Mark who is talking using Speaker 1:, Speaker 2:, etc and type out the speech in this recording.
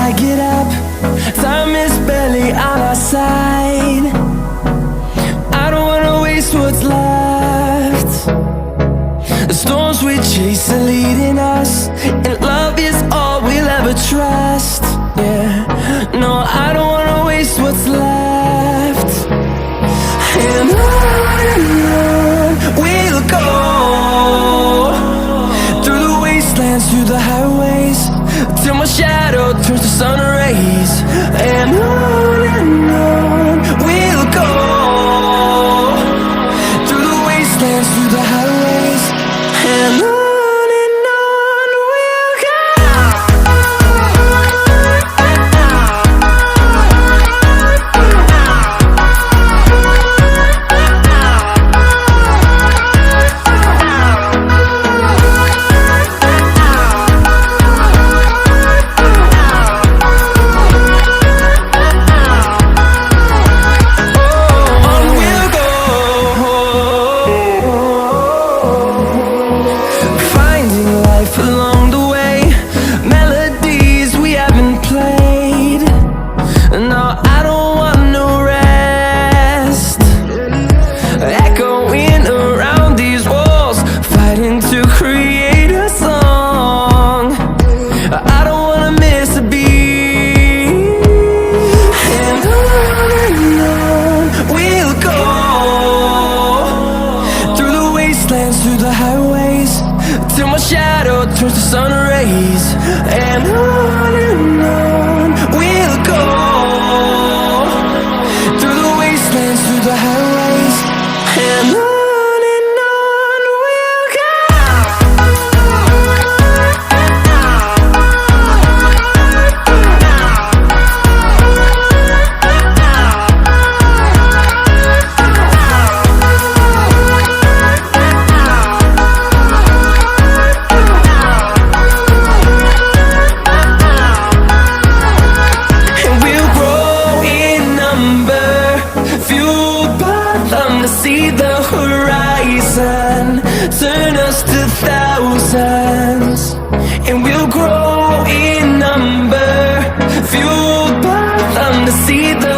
Speaker 1: I get up, time is barely on our side. I don't wanna waste what's left. The storms we chase are leading us, and love is all we'll ever trust. Yeah, no, I don't wanna waste what's left. And on we'll go, through the wastelands, through the highways, till my shadow turns to sun rays. And on we'll go, through the wastelands, through the highways, and on we'll go. Along the way, melodies we haven't played. No, I don't want no rest. Echoing around these walls, fighting to create a song. I don't wanna miss a beat. And on we'll go, through the wastelands, through the highways, till my shadow turns to sun rays. And on we'll go, through the wastelands, through the highways, and on we'll go. To see the horizon, turn us to thousands, and we'll grow in number, fueled by them to see the